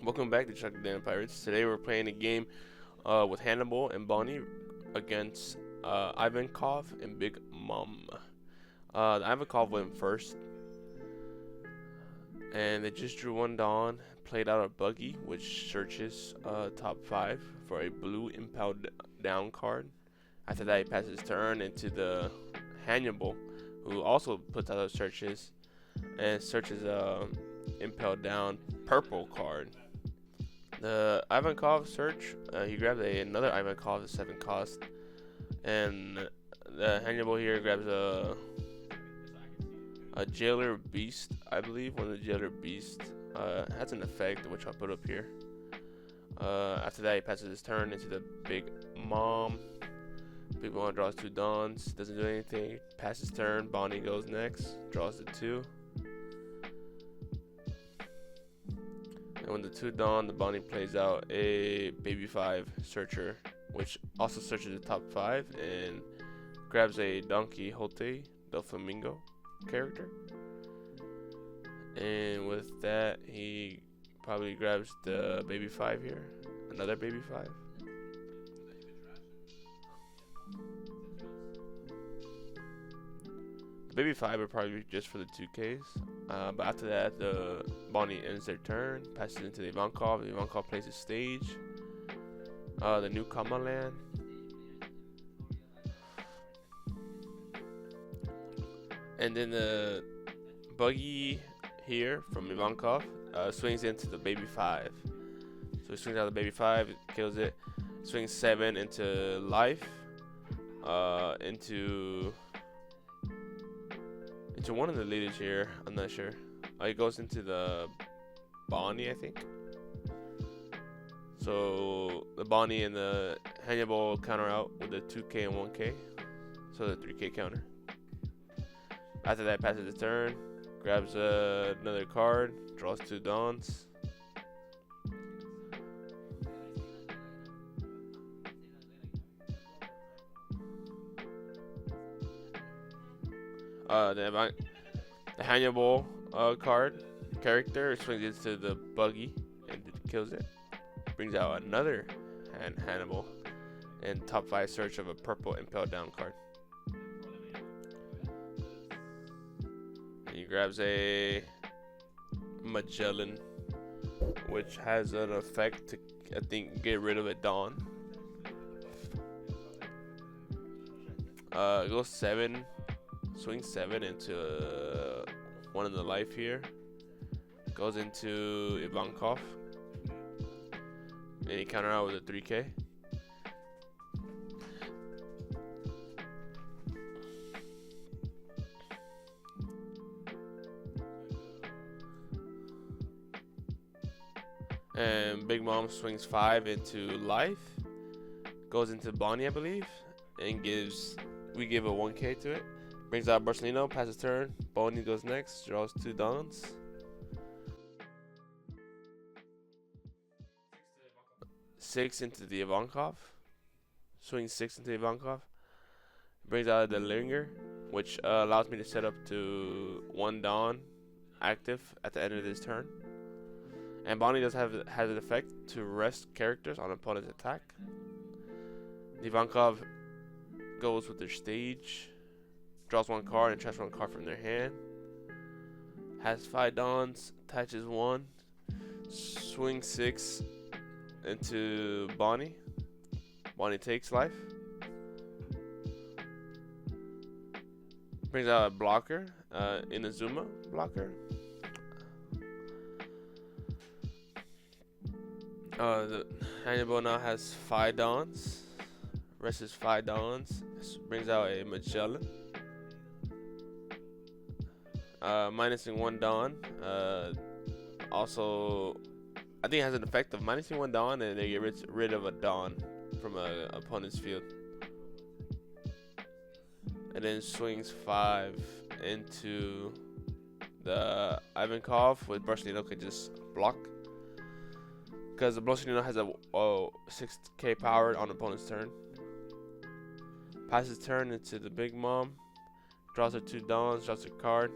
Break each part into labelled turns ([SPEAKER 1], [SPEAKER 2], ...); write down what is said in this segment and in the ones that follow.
[SPEAKER 1] Welcome back to Chuck the Damn Pirates. Today we're playing a game with Hannibal and Bonney against Ivankov and Big Mom. The Ivankov went first, and they just drew one Dawn, played out a buggy, which searches top 5 for a blue impound down card. After that, he passes his turn into the Hannibal, who also puts out those searches and searches a impelled down purple card. The Ivankov search, he grabbed another Ivankov at 7 cost, and the Hannibal here grabs a Jailer Beast, I believe. One of the Jailer Beast has an effect, which I'll put up here. After that, he passes his turn into the Big Mom. Big Mom draws 2 Dawns, doesn't do anything. Passes turn, Bonney goes next, draws the 2. And when the 2 Dawn, the Bonney plays out a Baby 5 Searcher, which also searches the top 5 and grabs a Don Quixote del Flamingo character. And with that, he probably grabs the Baby 5 here, another Baby 5. The Baby 5 would probably be just for the 2Ks. But after that, the Bonney ends their turn, passes into the Ivankov. The Ivankov plays the stage. The new Kama land. And then the buggy here from Ivankov swings into the Baby 5. So he swings out the Baby 5, kills it. Swings 7 into life. Into one of the leaders here. I'm not sure. It goes into the Bonney, I think. So the Bonney and the Hannibal counter out with a 2K and 1K. So the 3K counter. After that, passes the turn, grabs another card, draws 2 Dawns. The Hannibal card character swings into the buggy and kills it. Brings out another Hannibal and top 5 search of a purple impelled down card. And he grabs a Magellan, which has an effect to, I think, get rid of a Dawn. It goes 7. Swings 7 into one of the life here. Goes into Ivankov. And he counter out with a 3K. And Big Mom swings 5 into life. Goes into Bonney, I believe. And we give a 1K to it. Brings out Barcelino, passes turn. Bonney goes next, draws 2 Dawns. Six into the Ivankov. Swings 6 into Ivankov. Brings out the Linger, which allows me to set up to 1 Dawn active at the end of this turn. And Bonney has an effect to rest characters on opponent's attack. The Ivankov goes with their stage. Draws 1 card and traps 1 card from their hand. Has 5 Dawns, attaches 1. Swings 6 into Bonney. Bonney takes life. Brings out a blocker, Inazuma blocker. The Hannibal now has 5 Dawns. Rest is 5 Dawns. Brings out a Magellan. Minusing 1 Dawn. Also, I think it has an effect of minusing 1 Dawn, and they get rid of a Dawn from an opponent's field. And then swings 5 into the Ivankov, with Barcelino could just block. Because the Barcelino has a 6K power on opponent's turn. Passes turn into the Big Mom. Draws her 2 Dawns, draws a card.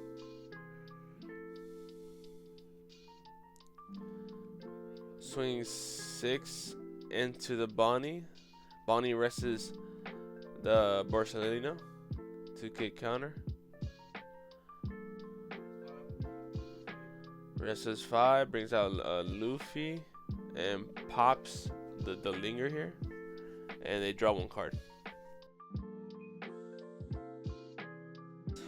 [SPEAKER 1] swings 6 into the Bonney. Bonney rests the Borsellino. 2K counter. Rests 5, brings out Luffy, and pops the linger here. And they draw 1 card.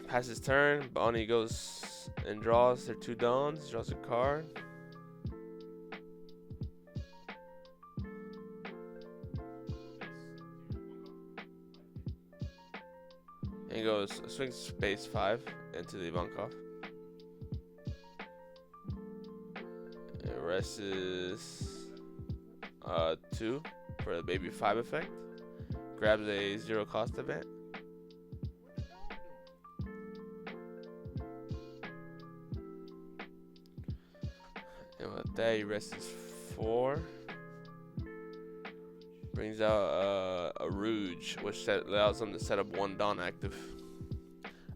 [SPEAKER 1] Passes turn. Bonney goes and draws their 2 dons. Draws a card. And goes swings space 5 into the Ivankov. It rests 2 for the baby 5 effect. Grabs a 0 cost event. And with that, he rests 4. Brings out a Rouge, which allows him to set up 1 Dawn active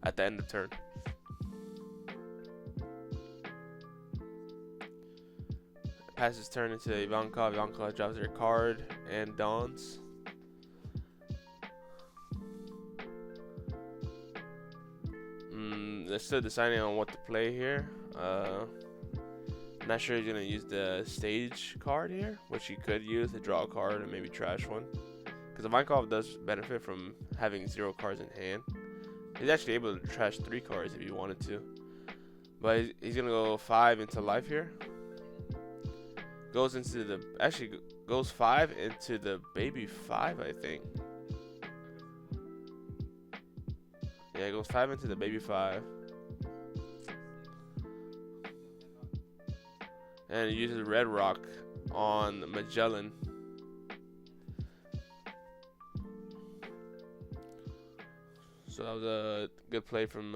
[SPEAKER 1] at the end of turn. Passes turn into Ivankov. Ivankov drops their card and Dawns. They're still deciding on what to play here. Not sure he's gonna use the stage card here, which he could use to draw a card and maybe trash one. Because Ivankov does benefit from having 0 cards in hand. He's actually able to trash 3 cards if he wanted to. But he's gonna go 5 into life here. Goes into the goes 5 into the baby 5, I think. Yeah, it goes 5 into the baby 5. And he uses Red Rock on Magellan. So that was a good play from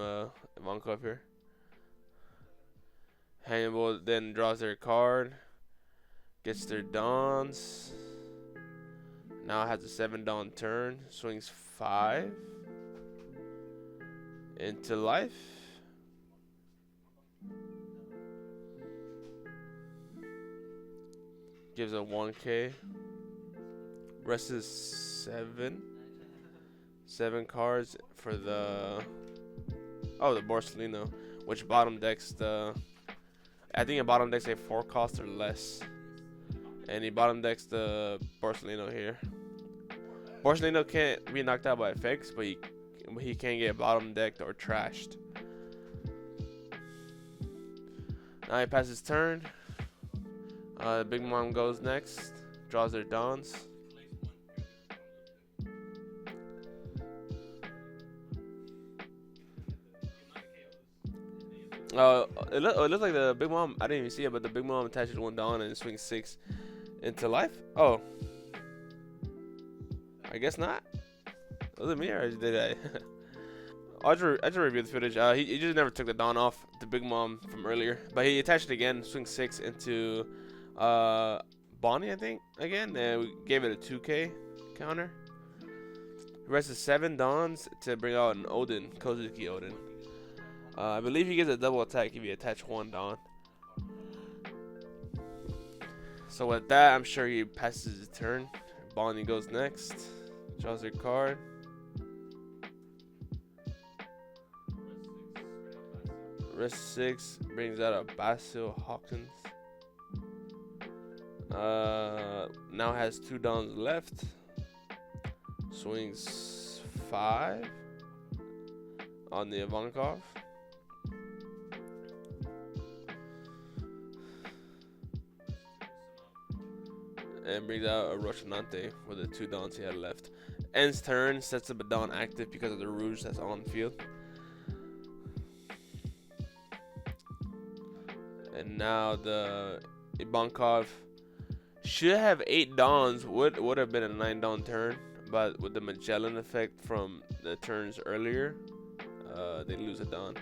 [SPEAKER 1] Ivankov here. Hannibal then draws their card. Gets their Dons. Now has a 7 Dawn turn. Swings 5 into life. Gives a 1K. Rest is 7. 7 cards for the Borsellino, which bottom decks I think it bottom decks a 4 cost or less. And he bottom decks the Borsellino here. Borsellino can't be knocked out by effects, but he can get bottom decked or trashed. Now he passes turn. Big Mom goes next. Draws their Dons. It looks like the Big Mom, I didn't even see it, but the Big Mom attaches 1 Dawn and swings 6 into life. Oh. I guess not. Was it me or did I? I just reviewed the footage. He just never took the Dawn off the Big Mom from earlier. But he attached it again, swings 6 into Bonney, I think, again. And we gave it a 2K counter. The rest is 7 Dawns to bring out an Odin, Kozuki Odin. I believe he gets a double attack if you attach 1 Dawn. So with that, I'm sure he passes his turn. Bonney goes next. Draws their card. Rest 6 brings out a Basil Hawkins. Now has 2 Dawns left. Swings 5 on the Ivankov. And brings out a Rochinante with the 2 Dawns he had left. Ends turn, sets up a Dawn active because of the Rouge that's on field. And now the Ivankov should have 8 Dawns, would have been a 9 Dawn turn, but with the Magellan effect from the turns earlier, they lose a Dawn.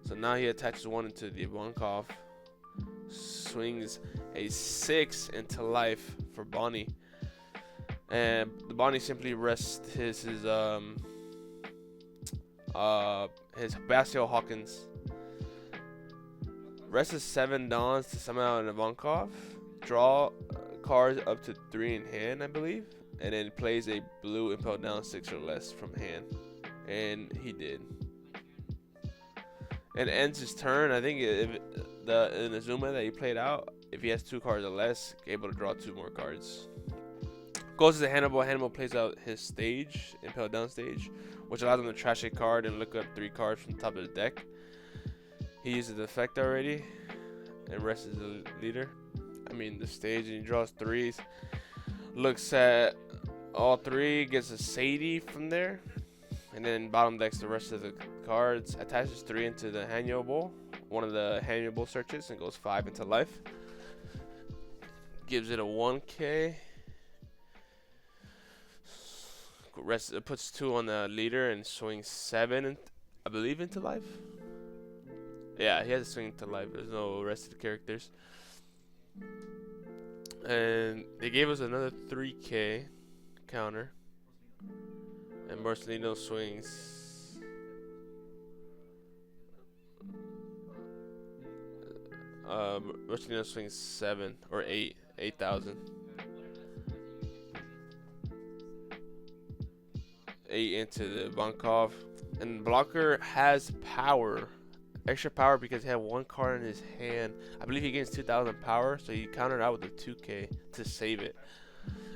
[SPEAKER 1] So now he attaches 1 into the Ivankov. Swings a 6 into life for Bonney, and the Bonney simply rests his Basil Hawkins. Rests 7 Dawns to summon out an Ivankov. draw cards up to 3 in hand, I believe, and then plays a blue impel down 6 or less from hand, and he did. And ends his turn. I think if in the Zuma that he played out, if he has 2 cards or less, able to draw 2 more cards. Goes to Hannibal. Hannibal plays out his stage, impel down stage, which allows him to trash a card and look up 3 cards from the top of the deck. He uses the effect already, and rests the leader. I mean the stage, and he draws 3s. Looks at all 3, gets a Sadie from there, and then bottom decks the rest of the cards. Attaches 3 into the Hannibal, one of the Hannibal searches, and goes 5 into life. Gives it a 1K. Puts 2 on the leader and swings 7, I believe, into life. Yeah, he has to swing into life. There's no rest of the characters. And they gave us another 3K counter. And Marcelino swings Marcelino swings 7 or 8,000. 8 into the Ivankov. And blocker has power. Extra power because he had 1 card in his hand. I believe he gains 2,000 power, so he countered out with a 2K to save it.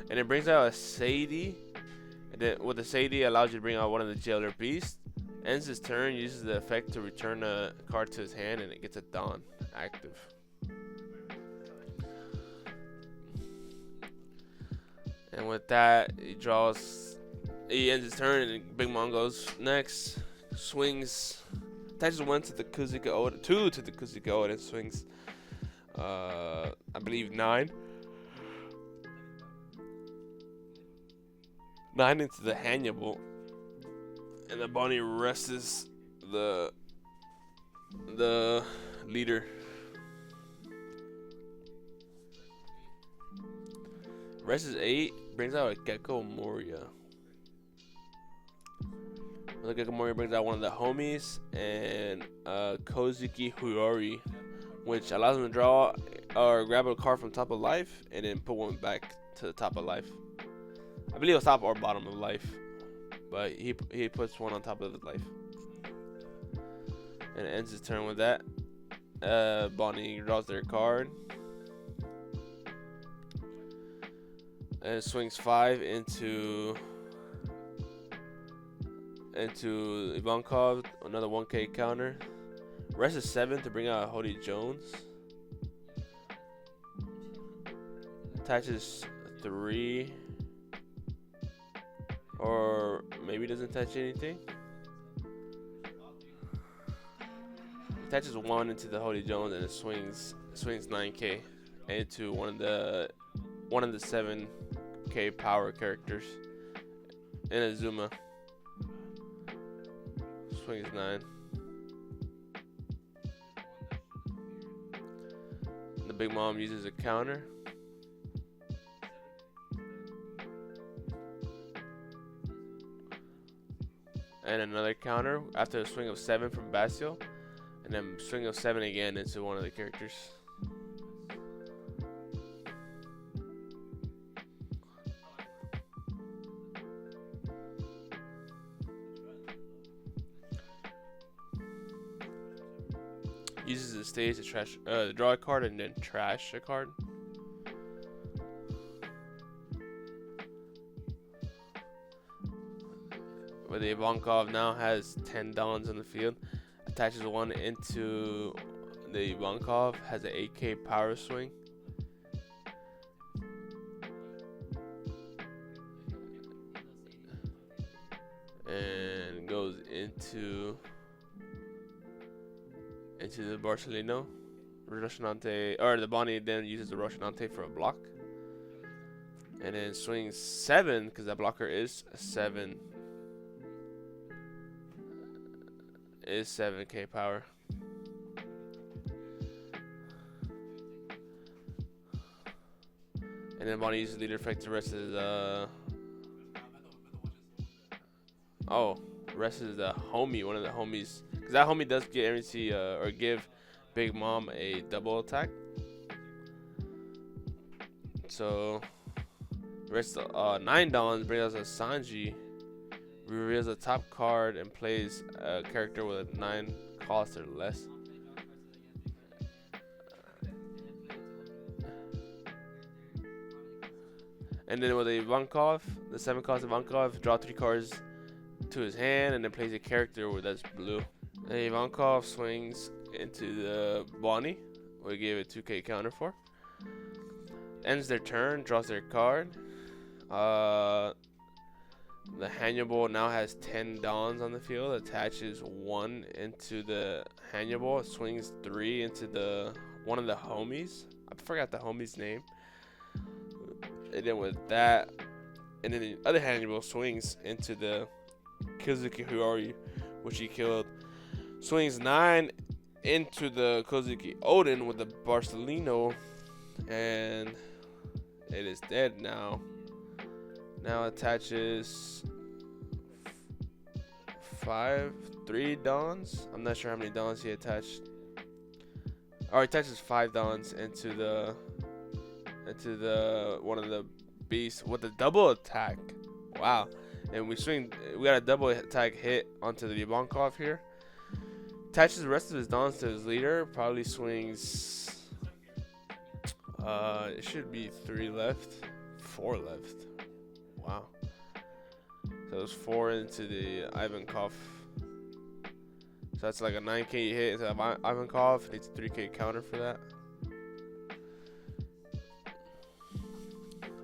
[SPEAKER 1] And it brings out a Sadie. And then with the Sadie, allows you to bring out one of the Jailer Beasts. Ends his turn, uses the effect to return a card to his hand, and it gets a Dawn active. And with that, he ends his turn, and Big Mom goes next. Swings. Attaches 1 to the Kuzuka Oda, 2 to the Kuzuka Oda, and swings, I believe 9. 9 into the Hannibal, and the Bonney rests the leader. Rests 8, brings out a Gecko Moria. The Gecko Moria brings out one of the homies and Kozuki Huyori, which allows him to draw or grab a card from top of life and then put one back to the top of life. I believe it's top or bottom of life, but he puts one on top of the life. And it ends his turn with that. Bonney draws their card. And swings 5 into Ivankov, another 1K counter. Rest is 7 to bring out Hody Jones. Attaches 3. Or maybe doesn't touch anything. Attaches 1 into the Hody Jones, and it swings 9K into one of the 7K power characters in a Zuma. Swings 9. The Big Mom uses a counter. And another counter after a swing of 7 from Basio. And then swing of 7 again into one of the characters. Uses the stage to trash, draw a card and then trash a card. Where the Ivankov now has 10 Dons on the field. Attaches 1 into the Ivankov, has an 8K power swing. And goes into the Barcelino. Roshanante, or the Bonney then uses the Roshanante for a block. And then swings 7, because that blocker is 7. Is 7K power. And then Bonney uses leader effect to rest his rest is the homie, one of the homies, because that homie does guarantee or give Big Mom a double attack. So rest 9 dons brings us a Sanji. Reveals a top card and plays a character with a 9 cost or less. And then with the Ivankov, the 7 cost Ivankov, draw 3 cards to his hand and then plays a character that's blue. And Ivankov swings into the Bonney, we gave it 2k counter for. Ends their turn, draws their card. The Hannyabal now has 10 dons on the field, attaches 1 into the Hannyabal, swings 3 into the one of the homies. I forgot the homie's name. And then with that, and then the other Hannibal swings into the Kizuki Hiyori, which he killed. Swings 9 into the Kozuki Odin with the Barcelino, and it is dead now. Now attaches 3 dons. I'm not sure how many dons he attached. Oh, he attaches 5 dons into the one of the beasts with a double attack. Wow. And we got a double attack hit onto the Ivankov here. Attaches the rest of his dons to his leader. Probably swings. It should be 3 left. 4 left. Wow. So there's 4 into the Ivankov. So that's like a 9k hit into Ivankov. Needs a 3k counter for that.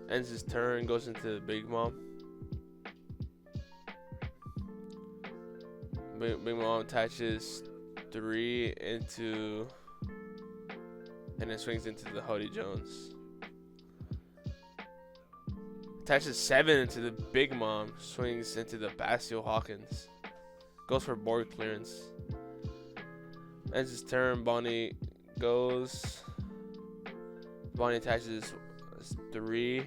[SPEAKER 1] Ends his turn, goes into the Big Mom. Big Mom attaches 3 into, and then swings into the Hody Jones. Attaches 7 into the Big Mom, swings into the Bastille Hawkins. Goes for board clearance. Ends his turn, Bonney goes. Bonney attaches 3.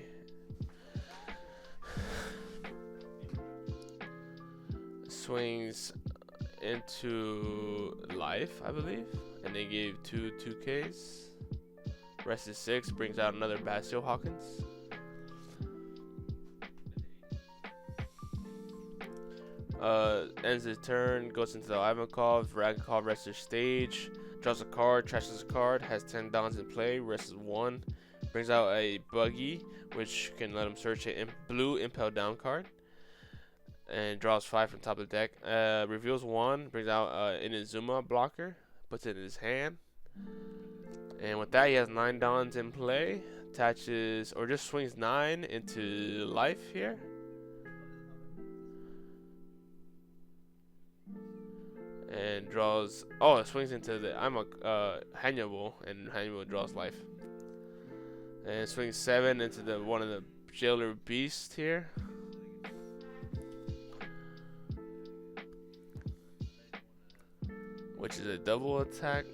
[SPEAKER 1] Swings into life, I believe. And they gave 2Ks. Rest is 6, brings out another Bastille Hawkins. Ends his turn, goes into the Ivankov. Ivankov rests his stage. Draws a card, trashes a card, has 10 dons in play, rests 1. Brings out a Buggy, which can let him search a blue Impel Down card. And draws 5 from top of the deck. Reveals 1, brings out Inazuma blocker, puts it in his hand. And with that, he has 9 dons in play. Attaches, or just swings 9 into life here. And draws, it swings into the Hannyabal, and Hannyabal draws life. And swings 7 into the one of the Jailer Beast here. Which is a double attack.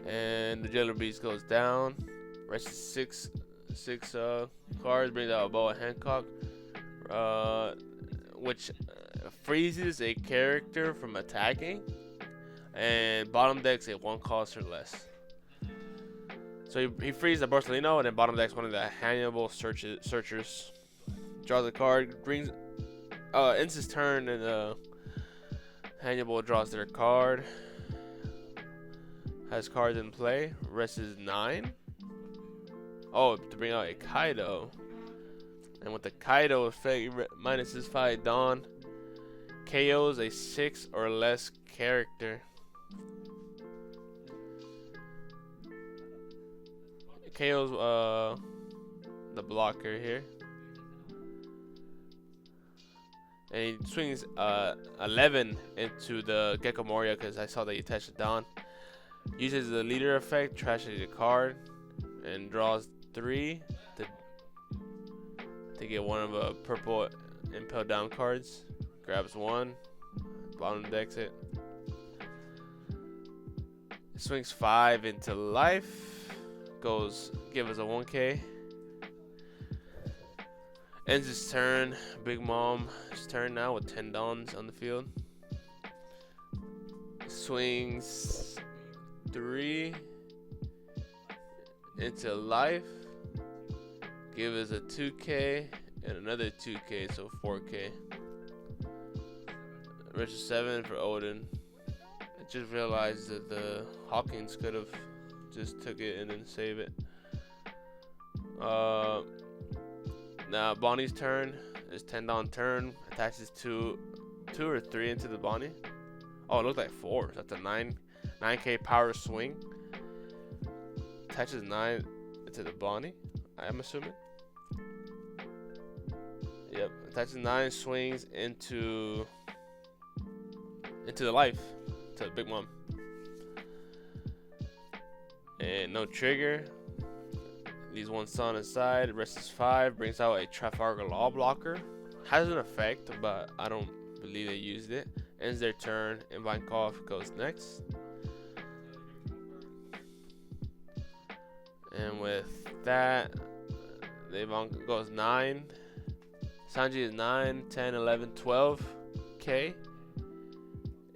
[SPEAKER 1] And the Jailer Beast goes down. Rest is 6 cards, brings out a Boa Hancock. Which freezes a character from attacking, and bottom decks a 1 cost or less. So he freezes the Barcelino, and then bottom decks one of the Hannibal searchers. Draws a card, ends his turn, and Hannibal draws their card. Has cards in play. Rest is 9. Oh, to bring out a Kaido. And with the Kaido effect, minus his 5 Dawn, KOs a 6 or less character. KOs the blocker here. And he swings 11 into the Gecko Moria because I saw that he touched it down. Uses the leader effect, trashes a card, and draws 3 to get one of a purple Impel Down cards. Grabs 1, bottom decks it. Swings 5 into life. Give us a 1k. Ends his turn. Big Mom's turn now with 10 dons on the field. Swings 3 into life. Give us a 2K and another 2K, so 4K. Rest of 7 for Odin. I just realized that the Hawkins could have just took it and then save it. Now Bonney's turn is 10 down turn. Attaches 2 or 3 into the Bonney. Oh, it looked like 4. So that's a 9K power swing. Attaches 9 into the Bonney, I'm assuming. Yep, attaches 9, swings into the life, to the Big Mom. And no trigger. Leaves 1 sun aside. Rest is 5. Brings out a Trafalgar Law blocker. Has an effect, but I don't believe they used it. Ends their turn. Ivankov goes next. And with that, Ivankov goes 9. Sanji is 9, 10, 11, 12K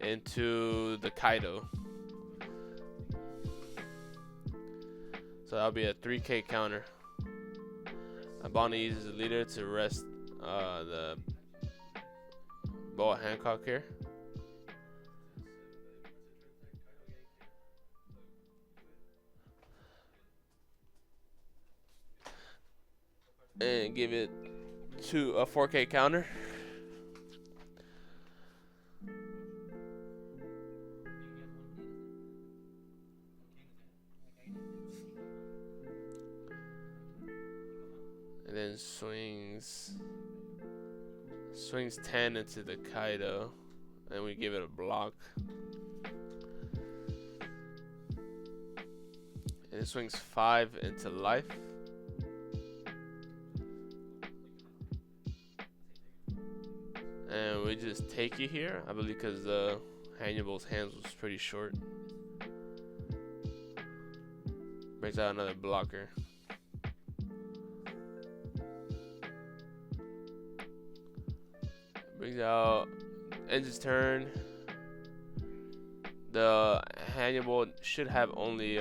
[SPEAKER 1] into the Kaido. So that'll be a 3K counter. Bonney uses the leader to rest the Boa Hancock here. And give it to a 4K counter. And then swings 10 into the Kaido, and we give it a block. And it swings 5 into life. And we just take it here, I believe, because Hannibal's hands was pretty short. Brings out another blocker. Brings out, ends his turn. The Hannibal should have only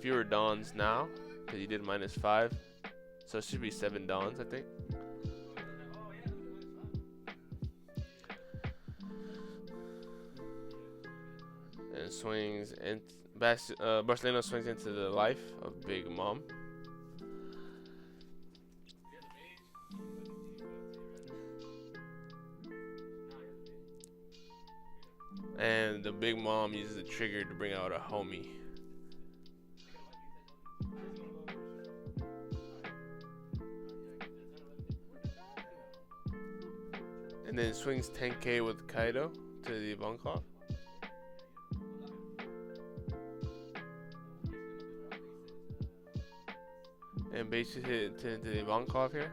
[SPEAKER 1] fewer dawns now, because he did -5. So it should be 7 dawns, I think. And swings, and Barcelona swings into the life of Big Mom. And the Big Mom uses the trigger to bring out a homie. And then swings 10K with Kaido to the Ivankov. And basically hit it into the Ivankov here.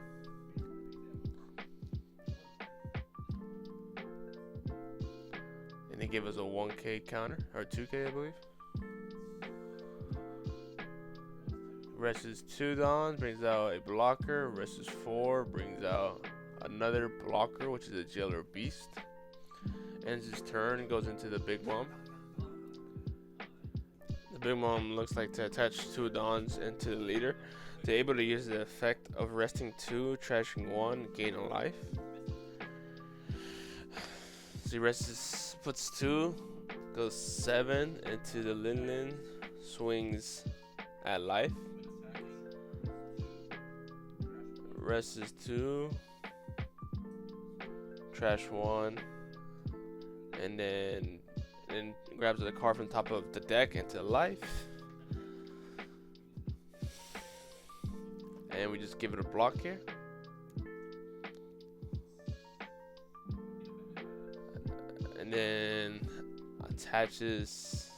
[SPEAKER 1] And they give us a 1K counter, or 2K I believe. Rest is 2 dawns, brings out a blocker. Rest is 4, brings out another blocker, which is a Jailer Beast. Ends his turn, goes into the Big Mom. The Big Mom looks like to attach 2 dawns into the leader. They're able to use the effect of resting 2, trashing 1, gain a life. So he rests, puts 2, goes 7 into the Lin, swings at life. Rest is 2, trash 1, and then grabs the card from top of the deck into life. And we just give it a block here. And then attaches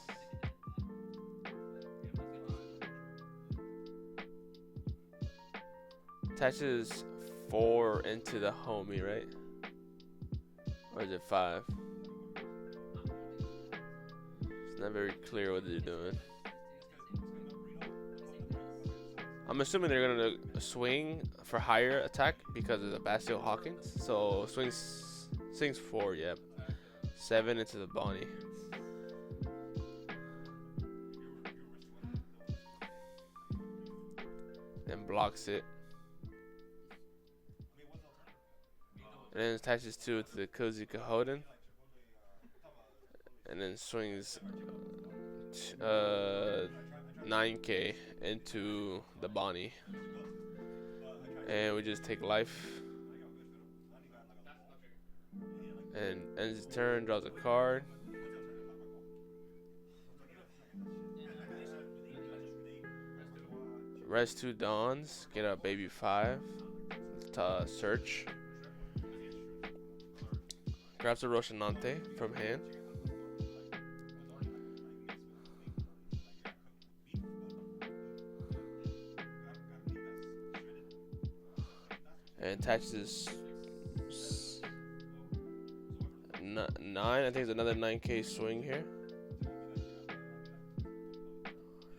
[SPEAKER 1] attaches 4 into the homie, right? Or is it 5? It's not very clear what they're doing. I'm assuming they're gonna swing for higher attack because of the Bastille Hawkins. So swings 4, yep. 7 into the Bonney. and blocks it. And then attaches 2 to the Cozy Cahoden. And then swings 9k into the Bonney. And we just take life. And ends his turn, draws a card. Rest 2 Dawns, get a baby 5. Search. Grabs a Rocinante from hand. And attaches 9. I think it's another 9k swing here.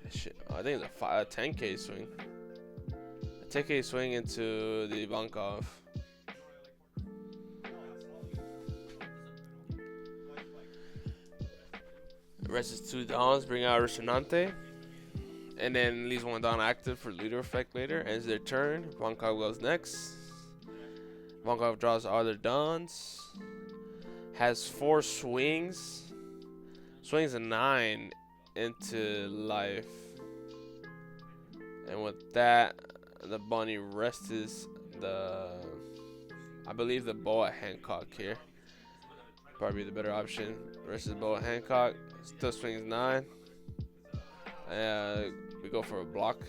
[SPEAKER 1] Shit, I think it's a 10k swing. A 10k swing into the Ivankov. Rest is 2 Dawns, bring out Rocinante. And then leaves 1 Dawn active for leader effect later. Ends their turn. Ivankov goes next. Ivankov draws other Dawns. Has 4 swings. Swings a 9 into life. And with that, the Bonney rests I believe the bow at Hancock here. Probably the better option. Rests the bow at Hancock. Still swings 9. We go for a block.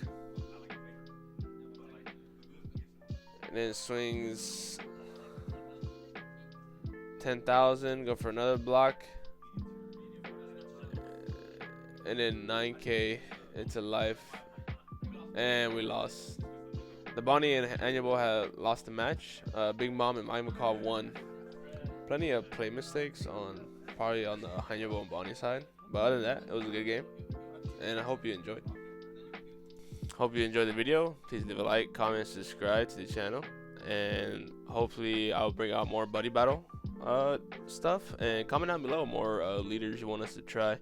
[SPEAKER 1] And then swings 10,000. Go for another block. And then 9k into life. And we lost. The Bonney and Hannyabal have lost the match. Big Mom and Ivankov won. Plenty of play mistakes probably on the Hannyabal and Bonney side. But other than that, it was a good game. And I hope you enjoyed. Hope you enjoyed the video. Please leave a like, comment, subscribe to the channel. And hopefully I'll bring out more Buddy Battle stuff. And comment down below more leaders you want us to try.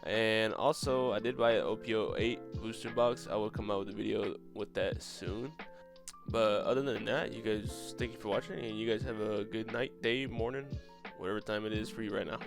[SPEAKER 1] And also, I did buy an OPO 8 booster box. I will come out with a video with that soon. But other than that, you guys, thank you for watching. And you guys have a good night, day, morning, whatever time it is for you right now.